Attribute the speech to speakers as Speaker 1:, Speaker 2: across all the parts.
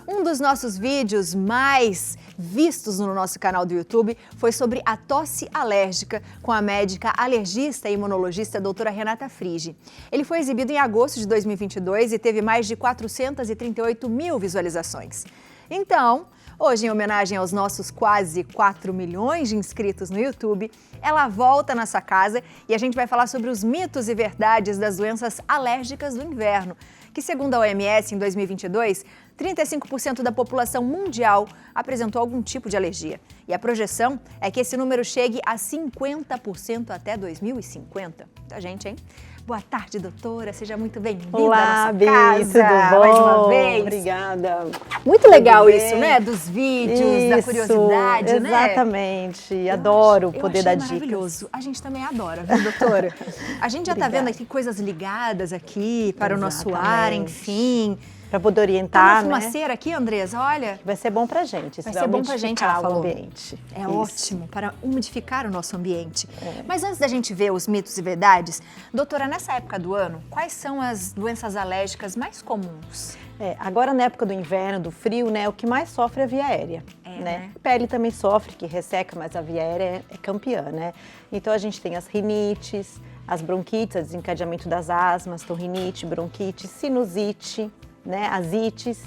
Speaker 1: Um dos nossos vídeos mais vistos no nosso canal do YouTube foi sobre a tosse alérgica com a médica alergista e imunologista doutora Renata Frigi. Ele foi exibido em agosto de 2022 e teve mais de 438 mil visualizações. Então, hoje, em homenagem aos nossos quase 4 milhões de inscritos no YouTube, ela volta nessa casa e a gente vai falar sobre os mitos e verdades das doenças alérgicas do inverno, que, segundo a OMS, em 2022, 35% da população mundial apresentou algum tipo de alergia. E a projeção é que esse número chegue a 50% até 2050. Muita gente, hein? Boa tarde, doutora. Seja muito bem-vinda à nossa casa.
Speaker 2: Tudo bom?
Speaker 1: Mais uma vez.
Speaker 2: Obrigada.
Speaker 1: Muito legal isso, né? Dos vídeos, da curiosidade,
Speaker 2: exatamente.
Speaker 1: né?
Speaker 2: Exatamente. Adoro o poder dar dicas.
Speaker 1: Maravilhoso. A gente também adora, viu, doutora? A gente já está vendo aqui coisas ligadas aqui para o nosso ar, enfim.
Speaker 2: Para poder orientar,
Speaker 1: uma fumaceira aqui, Andressa, olha.
Speaker 2: Vai ser bom pra gente.
Speaker 1: Vai ser bom pra gente, ela falou.
Speaker 2: Ambiente.
Speaker 1: É ótimo para umidificar o nosso ambiente. Mas antes da gente ver os mitos e verdades, doutora, nessa época do ano, quais são as doenças alérgicas mais comuns?
Speaker 2: Agora na época do inverno, do frio, né, o que mais sofre é a via aérea. Né? A pele também sofre, que resseca, mas a via aérea é campeã, né? Então a gente tem as rinites, as bronquites, o desencadeamento das asmas, então rinite, bronquite, sinusite, né, asites.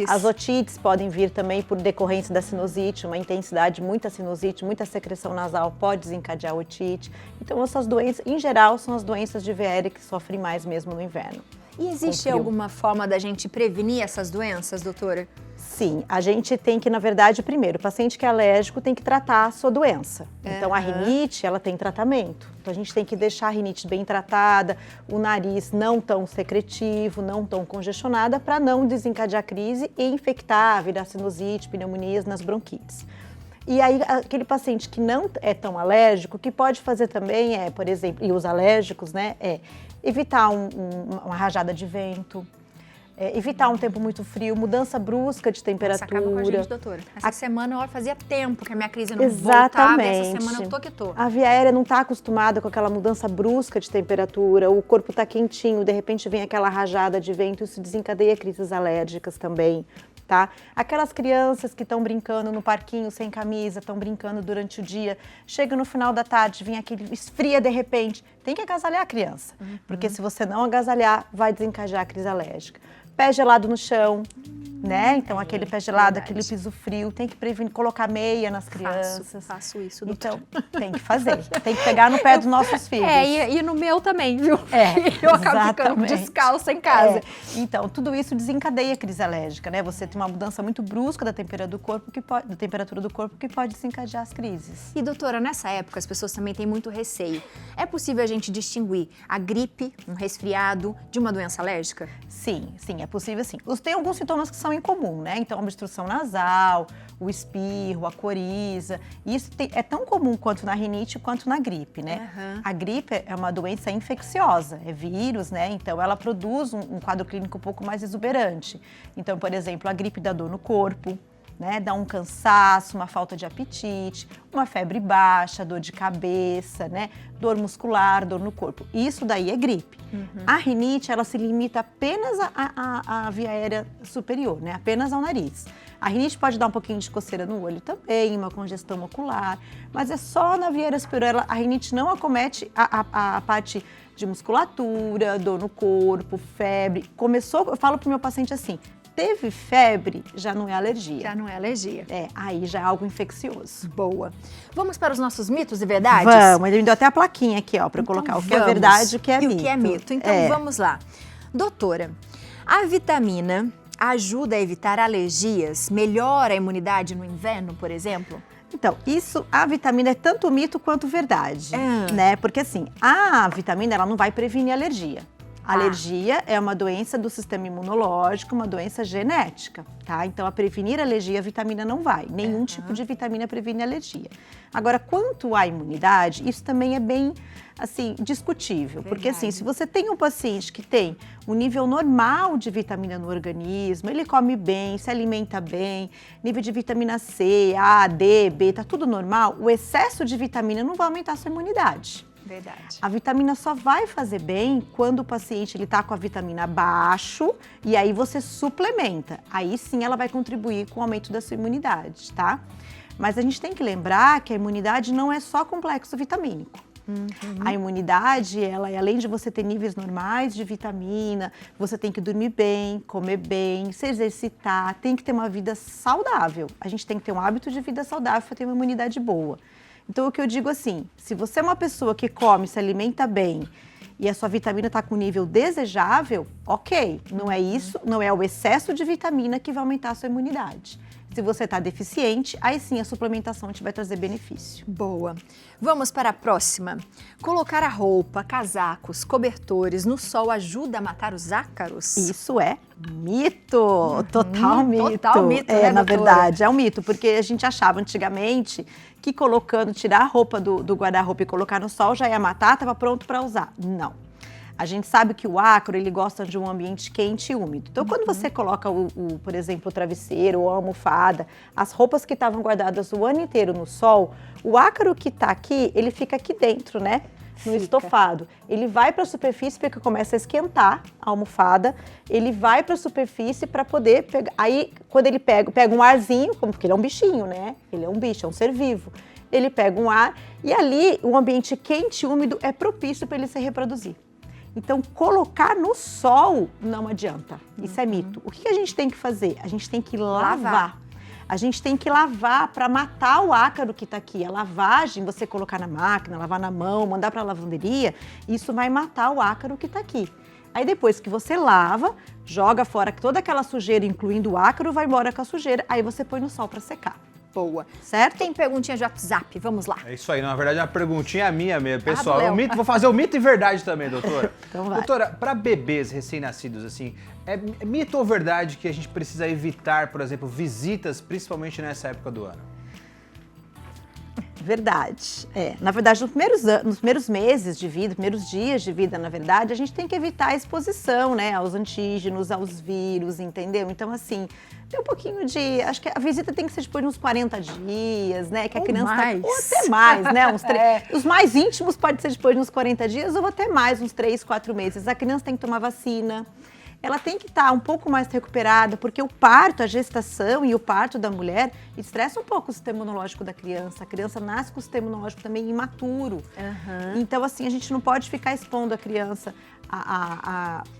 Speaker 2: As otites podem vir também por decorrência da sinusite, uma intensidade, muita sinusite, muita secreção nasal pode desencadear otite. Então essas doenças, em geral, são as doenças de via aérea que sofrem mais mesmo no inverno.
Speaker 1: E existe alguma forma da gente prevenir essas doenças, doutora?
Speaker 2: Sim, a gente tem que, na verdade, primeiro, o paciente que é alérgico tem que tratar a sua doença. Então, a rinite, ela tem tratamento. Então, a gente tem que deixar a rinite bem tratada, o nariz não tão secretivo, não tão congestionada, para não desencadear crise e infectar, virar sinusite, pneumonias nas bronquites. E aí, aquele paciente que não é tão alérgico, o que pode fazer também é, por exemplo, e os alérgicos, né, é evitar uma rajada de vento, evitar um tempo muito frio, mudança brusca de temperatura.
Speaker 1: Isso acaba com a gente, doutora. Essa semana, fazia tempo que a minha crise não voltava, e essa semana eu tô que tô.
Speaker 2: A via aérea não está acostumada com aquela mudança brusca de temperatura, o corpo está quentinho, de repente vem aquela rajada de vento, isso desencadeia crises alérgicas também. Tá? Aquelas crianças que estão brincando no parquinho sem camisa, estão brincando durante o dia, chega no final da tarde, vem aquele esfria de repente, tem que agasalhar a criança, porque se você não agasalhar, vai desencadear a crise alérgica. Pé gelado no chão, né? Então aquele pé gelado, aquele piso frio, tem que prevenir, colocar meia nas crianças.
Speaker 1: Faço isso, doutora.
Speaker 2: Então, tem que fazer, tem que pegar no pé dos nossos filhos.
Speaker 1: E no meu também, viu? Eu acabo ficando descalça em casa.
Speaker 2: Então, tudo isso desencadeia a crise alérgica, né? Você tem uma mudança muito brusca da temperatura do corpo que pode desencadear as crises.
Speaker 1: E doutora, nessa época as pessoas também têm muito receio. É possível a gente distinguir a gripe, um resfriado, de uma doença alérgica?
Speaker 2: Sim, é possível sim. Tem alguns sintomas que são incomum, né? Então, a obstrução nasal, o espirro, a coriza. Isso é tão comum quanto na rinite quanto na gripe, né? A gripe é uma doença infecciosa, é vírus, né? Então, ela produz um quadro clínico um pouco mais exuberante. Então, por exemplo, a gripe dá dor no corpo, né? Dá um cansaço, uma falta de apetite, uma febre baixa, dor de cabeça, né? Dor muscular, dor no corpo. Isso daí é gripe. A rinite, ela se limita apenas à via aérea superior, né? Apenas ao nariz. A rinite pode dar um pouquinho de coceira no olho também, uma congestão ocular, mas é só na via aérea superior. A rinite não acomete a parte de musculatura, dor no corpo, febre. Eu falo pro meu paciente assim, teve febre, já não é alergia.
Speaker 1: Já não é alergia.
Speaker 2: Aí já é algo infeccioso.
Speaker 1: Boa. Vamos para os nossos mitos e verdades?
Speaker 2: Vamos, ele me deu até a plaquinha aqui, ó, para eu colocar o que é verdade e o que é mito.
Speaker 1: E o que é mito. Então, vamos lá. Doutora, a vitamina ajuda a evitar alergias? Melhora a imunidade no inverno, por exemplo?
Speaker 2: Então, a vitamina é tanto mito quanto verdade, né? Porque assim, a vitamina, ela não vai prevenir alergia. A alergia é uma doença do sistema imunológico, uma doença genética, tá? Então, a prevenir alergia, a vitamina não vai. Nenhum tipo de vitamina previne alergia. Agora, quanto à imunidade, isso também é bem, assim, discutível. Porque, assim, se você tem um paciente que tem um nível normal de vitamina no organismo, ele come bem, se alimenta bem, nível de vitamina C, A, D, B, tá tudo normal, o excesso de vitamina não vai aumentar a sua imunidade.
Speaker 1: Verdade.
Speaker 2: A vitamina só vai fazer bem quando o paciente ele tá com a vitamina baixo e aí você suplementa. Aí sim ela vai contribuir com o aumento da sua imunidade, tá? Mas a gente tem que lembrar que a imunidade não é só complexo vitamínico. A imunidade, ela é além de você ter níveis normais de vitamina, você tem que dormir bem, comer bem, se exercitar, tem que ter uma vida saudável. A gente tem que ter um hábito de vida saudável para ter uma imunidade boa. Então, o que eu digo assim, se você é uma pessoa que come, se alimenta bem e a sua vitamina está com o nível desejável, ok, não é isso, não é o excesso de vitamina que vai aumentar a sua imunidade. Se você está deficiente, aí sim a suplementação te vai trazer benefício.
Speaker 1: Boa. Vamos para a próxima. Colocar a roupa, casacos, cobertores no sol ajuda a matar os ácaros?
Speaker 2: Isso é mito, total mito.
Speaker 1: Total mito, né,
Speaker 2: na
Speaker 1: doutora?
Speaker 2: verdade, é um mito, porque a gente achava antigamente que tirar a roupa do guarda-roupa e colocar no sol já ia matar, estava pronto para usar. Não. A gente sabe que o ácaro, ele gosta de um ambiente quente e úmido. Então, quando você coloca, por exemplo, o travesseiro ou a almofada, as roupas que estavam guardadas o ano inteiro no sol, o ácaro que está aqui, ele fica aqui dentro, né? No estofado. Ele vai para a superfície porque começa a esquentar a almofada, ele vai para a superfície para poder pegar. Aí, quando ele pega um arzinho, porque ele é um bichinho, né? Ele é um bicho, é um ser vivo. Ele pega um ar e ali, um ambiente quente e úmido é propício para ele se reproduzir. Então, colocar no sol não adianta. Isso é mito. O que a gente tem que fazer? A gente tem que lavar. A gente tem que lavar para matar o ácaro que está aqui. A lavagem, você colocar na máquina, lavar na mão, mandar para a lavanderia, isso vai matar o ácaro que está aqui. Aí depois que você lava, joga fora toda aquela sujeira, incluindo o ácaro, vai embora com a sujeira, aí você põe no sol para secar.
Speaker 1: Boa.
Speaker 2: Certo?
Speaker 1: Tem perguntinha de WhatsApp, vamos lá.
Speaker 3: É isso aí, na verdade é uma perguntinha minha mesmo, pessoal.
Speaker 1: Léo.
Speaker 3: Vou fazer o mito e verdade também, doutora.
Speaker 2: Então vai.
Speaker 3: Doutora, para bebês recém-nascidos, assim, é mito ou verdade que a gente precisa evitar, por exemplo, visitas, principalmente nessa época do ano?
Speaker 2: Verdade. Na verdade, nos primeiros meses de vida, primeiros dias de vida, na verdade, a gente tem que evitar a exposição, né, aos antígenos, aos vírus, entendeu? Então, assim, tem um pouquinho de... Acho que a visita tem que ser depois de uns 40 dias, né, que a criança
Speaker 1: mais.
Speaker 2: ou até mais, né, Os mais íntimos pode ser depois de uns 40 dias ou até mais, uns 3, 4 meses. A criança tem que tomar vacina. Ela tem que estar um pouco mais recuperada, porque o parto, a gestação e o parto da mulher estressa um pouco o sistema imunológico da criança. A criança nasce com o sistema imunológico também imaturo. Então, assim, a gente não pode ficar expondo a criança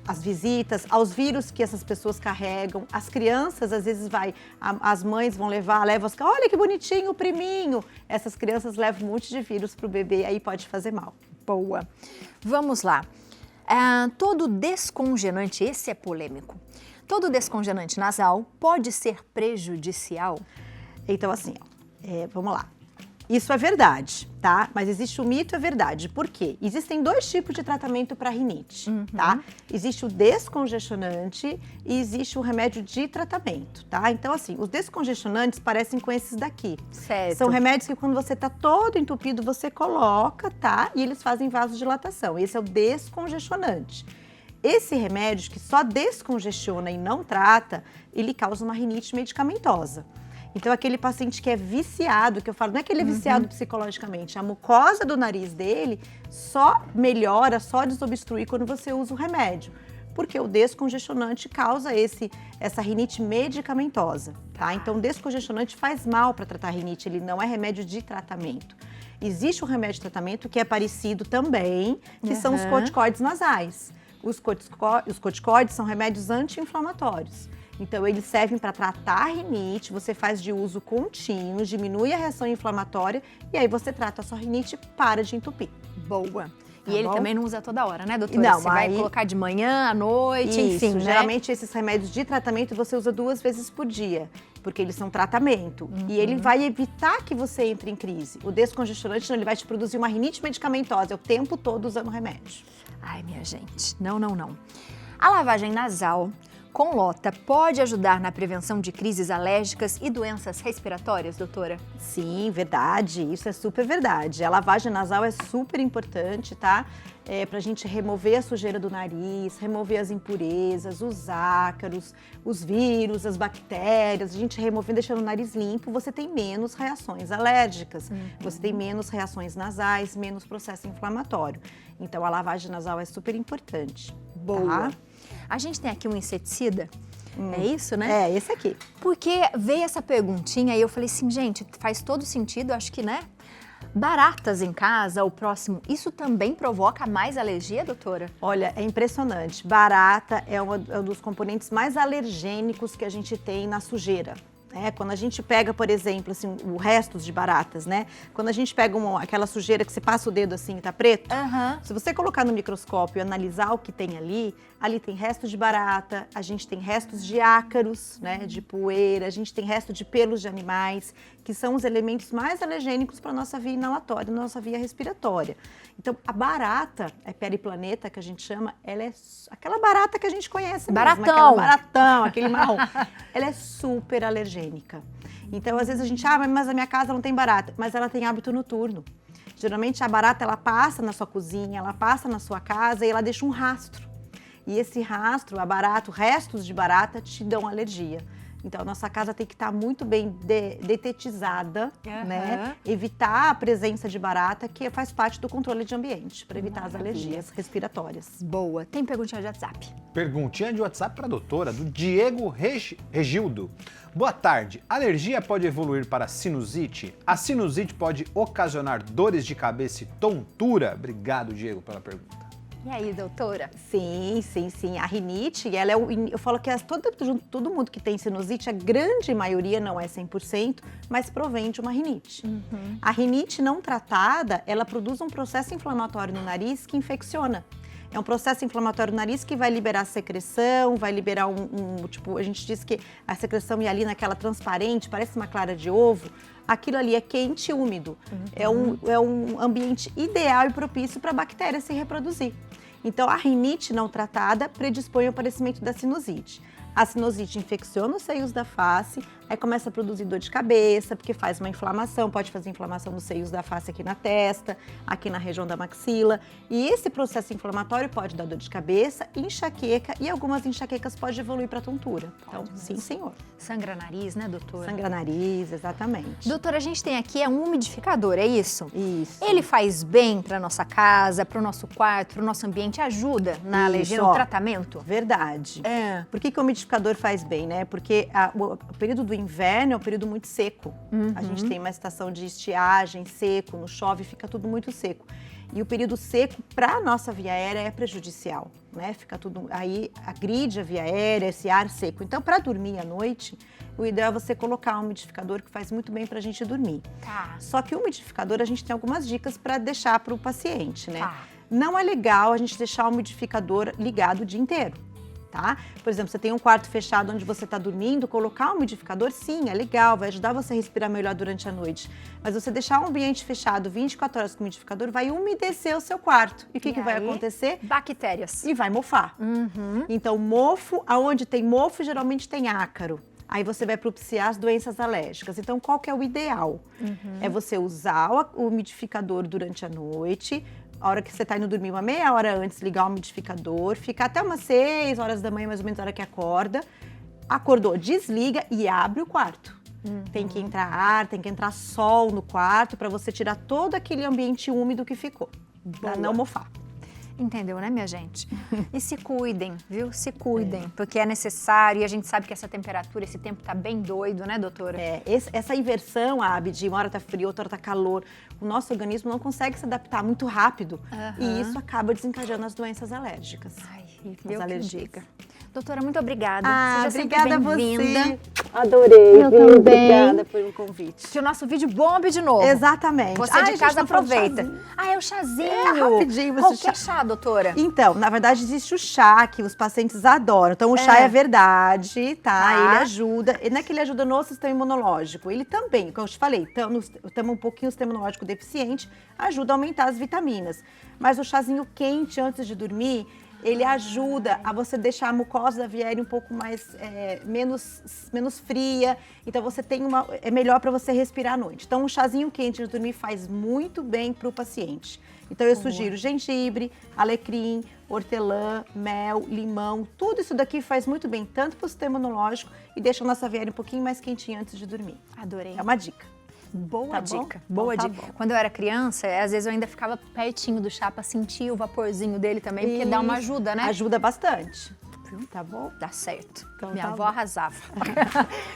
Speaker 2: às visitas, aos vírus que essas pessoas carregam. As crianças, às vezes, as mães vão levam olha que bonitinho o priminho. Essas crianças levam um monte de vírus para o bebê, aí pode fazer mal.
Speaker 1: Boa. Vamos lá. Todo descongelante, esse é polêmico, todo descongelante nasal pode ser prejudicial?
Speaker 2: Então, assim, vamos lá. Isso é verdade, tá? Mas existe o mito e a verdade. Por quê? Existem 2 tipos de tratamento para rinite, tá? Existe o descongestionante e existe o remédio de tratamento, tá? Então, assim, os descongestionantes parecem com esses daqui.
Speaker 1: Certo.
Speaker 2: São remédios que quando você tá todo entupido, você coloca, tá? E eles fazem vasodilatação. Esse é o descongestionante. Esse remédio que só descongestiona e não trata, ele causa uma rinite medicamentosa. Então, aquele paciente que é viciado, que eu falo, não é que ele é viciado psicologicamente, a mucosa do nariz dele só melhora, só desobstrui quando você usa o remédio. Porque o descongestionante causa essa rinite medicamentosa, tá? Então, o descongestionante faz mal para tratar a rinite, ele não é remédio de tratamento. Existe um remédio de tratamento que é parecido também, que são os corticoides nasais. Os corticoides são remédios anti-inflamatórios. Então, eles servem para tratar a rinite, você faz de uso contínuo, diminui a reação inflamatória e aí você trata a sua rinite e para de entupir.
Speaker 1: Boa. E
Speaker 2: Tá
Speaker 1: ele
Speaker 2: bom?
Speaker 1: também não usa toda hora, né, doutora?
Speaker 2: Não,
Speaker 1: você vai colocar de manhã, à noite,
Speaker 2: Isso,
Speaker 1: enfim, né?
Speaker 2: geralmente esses remédios de tratamento você usa 2 vezes por dia, porque eles são tratamento. E ele vai evitar que você entre em crise. O descongestionante não, ele vai te produzir uma rinite medicamentosa, é o tempo todo usando remédio.
Speaker 1: Ai, minha gente, não. A lavagem nasal com lota pode ajudar na prevenção de crises alérgicas e doenças respiratórias, doutora?
Speaker 2: Sim, verdade, isso é super verdade. A lavagem nasal é super importante, tá? Pra gente remover a sujeira do nariz, remover as impurezas, os ácaros, os vírus, as bactérias. A gente removendo, deixando o nariz limpo, você tem menos reações alérgicas, você tem menos reações nasais, menos processo inflamatório. Então, a lavagem nasal é super importante.
Speaker 1: Boa. Tá? A gente tem aqui um inseticida, é isso, né?
Speaker 2: É, esse aqui.
Speaker 1: Porque veio essa perguntinha e eu falei assim, gente, faz todo sentido, acho que, né? Baratas em casa, o próximo, isso também provoca mais alergia, doutora?
Speaker 2: Olha, é impressionante. Barata é um dos componentes mais alergênicos que a gente tem na sujeira. Quando a gente pega, por exemplo, assim, o restos de baratas, né? Quando a gente pega aquela sujeira que você passa o dedo assim e tá preto, se você colocar no microscópio e analisar o que tem ali tem restos de barata, a gente tem restos de ácaros, né? De poeira, a gente tem resto de pelos de animais, que são os elementos mais alergênicos para a nossa via inalatória, nossa via respiratória. Então, a barata, a periplaneta que a gente chama, ela é aquela barata que a gente conhece mesmo, aquela baratão, aquele marrom. Ela é super alergênica. Então, às vezes a gente, mas a minha casa não tem barata, mas ela tem hábito noturno. Geralmente a barata, ela passa na sua cozinha, ela passa na sua casa e ela deixa um rastro. E esse rastro, restos de barata te dão alergia. Então, a nossa casa tem que estar muito bem detetizada, né? Evitar a presença de barata, que faz parte do controle de ambiente, para evitar as alergias respiratórias.
Speaker 1: Boa. Tem perguntinha de WhatsApp?
Speaker 3: Perguntinha de WhatsApp para a doutora, do Diego Regildo. Boa tarde. Alergia pode evoluir para sinusite? A sinusite pode ocasionar dores de cabeça e tontura? Obrigado, Diego, pela pergunta.
Speaker 1: E aí, doutora?
Speaker 2: Sim. A rinite, ela eu falo que todo mundo que tem sinusite, a grande maioria, não é 100%, mas provém de uma rinite. A rinite não tratada, ela produz um processo inflamatório no nariz que infecciona. É um processo inflamatório no nariz que vai liberar secreção, vai liberar tipo, a gente diz que a secreção hialina, aquela transparente, parece uma clara de ovo, aquilo ali é quente e úmido. É um ambiente ideal e propício para a bactéria se reproduzir. Então, a rinite não tratada predispõe ao aparecimento da sinusite. A sinusite infecciona os seios da face, aí começa a produzir dor de cabeça, porque faz uma inflamação, pode fazer inflamação nos seios da face aqui na testa, aqui na região da maxila. E esse processo inflamatório pode dar dor de cabeça, enxaqueca, e algumas enxaquecas podem evoluir para tontura. Então, sim, senhor.
Speaker 1: Sangra nariz, né, doutora?
Speaker 2: Sangra nariz, exatamente.
Speaker 1: Doutora, a gente tem aqui um umidificador, é isso?
Speaker 2: Isso.
Speaker 1: Ele faz bem para nossa casa, para o nosso quarto, para o nosso ambiente, ajuda na alergia, no tratamento?
Speaker 2: Verdade. Por que o umidificador faz bem, né? Porque o período do inverno é um período muito seco. A gente tem uma estação de estiagem, seco, no chove, fica tudo muito seco. E o período seco para a nossa via aérea é prejudicial, né? Fica tudo, aí agride a via aérea, esse ar seco. Então, para dormir à noite, o ideal é você colocar um umidificador que faz muito bem para a gente dormir.
Speaker 1: Tá.
Speaker 2: Só que o umidificador, a gente tem algumas dicas para deixar para o paciente, né?
Speaker 1: Tá.
Speaker 2: Não é legal a gente deixar o umidificador ligado o dia inteiro. Tá? Por exemplo, você tem um quarto fechado onde você está dormindo, colocar um umidificador, sim, é legal, vai ajudar você a respirar melhor durante a noite. Mas você deixar um ambiente fechado 24 horas com o umidificador, vai umedecer o seu quarto. E o que vai acontecer?
Speaker 1: Bactérias.
Speaker 2: E vai mofar. Então, mofo, aonde tem mofo, geralmente tem ácaro. Aí você vai propiciar as doenças alérgicas. Então, qual que é o ideal? É você usar o umidificador durante a noite. A hora que você está indo dormir, uma meia hora antes, ligar o umidificador, ficar até umas 6 horas da manhã, mais ou menos, a hora que acorda. Acordou, desliga e abre o quarto. Tem que entrar ar, tem que entrar sol no quarto para você tirar todo aquele ambiente úmido que ficou, para não mofar.
Speaker 1: Entendeu, né, minha gente? E se cuidem, viu? Se cuidem, porque é necessário e a gente sabe que essa temperatura, esse tempo tá bem doido, né, doutora?
Speaker 2: Essa inversão, de uma hora tá frio, outra hora tá calor, o nosso organismo não consegue se adaptar muito rápido e isso acaba desencadeando as doenças alérgicas.
Speaker 1: Ai,
Speaker 2: as alergias.
Speaker 1: Doutora, muito obrigada.
Speaker 2: Seja
Speaker 1: obrigada
Speaker 2: sempre
Speaker 1: a
Speaker 2: bem-vinda. Adorei.
Speaker 1: Eu também.
Speaker 2: Obrigada pelo convite.
Speaker 1: Que o nosso vídeo bombe de novo.
Speaker 2: Exatamente.
Speaker 1: Você de casa
Speaker 2: não falou
Speaker 1: aproveita.
Speaker 2: chazinho.
Speaker 1: É o chazinho.
Speaker 2: Rapidinho.
Speaker 1: Qual que é chá, doutora?
Speaker 2: Então, na verdade, existe o chá que os pacientes adoram. Então, o chá é verdade, tá? Ele ajuda. Não é que ele ajuda no sistema imunológico. Ele também, como eu te falei, estamos um pouquinho o sistema imunológico deficiente, ajuda a aumentar as vitaminas. Mas o chazinho quente antes de dormir ele ajuda a você deixar a mucosa da viária um pouco mais, menos fria. Então, é melhor para você respirar à noite. Então, um chazinho quente de dormir faz muito bem para o paciente. Então, eu sugiro gengibre, alecrim, hortelã, mel, limão. Tudo isso daqui faz muito bem, tanto para o sistema imunológico e deixa a nossa viária um pouquinho mais quentinha antes de dormir.
Speaker 1: Adorei.
Speaker 2: É uma dica.
Speaker 1: Boa
Speaker 2: Tá
Speaker 1: dica,
Speaker 2: bom?
Speaker 1: boa
Speaker 2: Então,
Speaker 1: dica.
Speaker 2: tá bom.
Speaker 1: Quando eu era criança, às vezes eu ainda ficava pertinho do chá pra sentir o vaporzinho dele também, porque dá uma ajuda, né?
Speaker 2: Ajuda bastante. Tá bom?
Speaker 1: Dá certo.
Speaker 2: Então
Speaker 1: Minha
Speaker 2: tá
Speaker 1: avó
Speaker 2: bom.
Speaker 1: arrasava.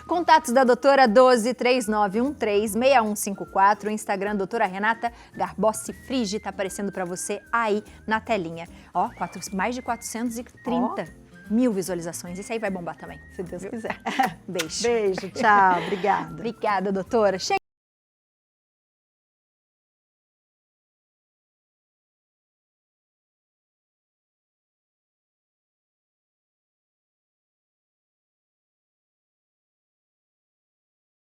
Speaker 1: Contatos da doutora 12 3913 6154. O Instagram doutora Renata Garbossi Frigi tá aparecendo pra você aí na telinha. Ó, mais de 430 mil visualizações. Isso aí vai bombar também.
Speaker 2: Se Deus quiser.
Speaker 1: Beijo.
Speaker 2: Beijo, tchau, obrigada.
Speaker 1: Obrigada, doutora.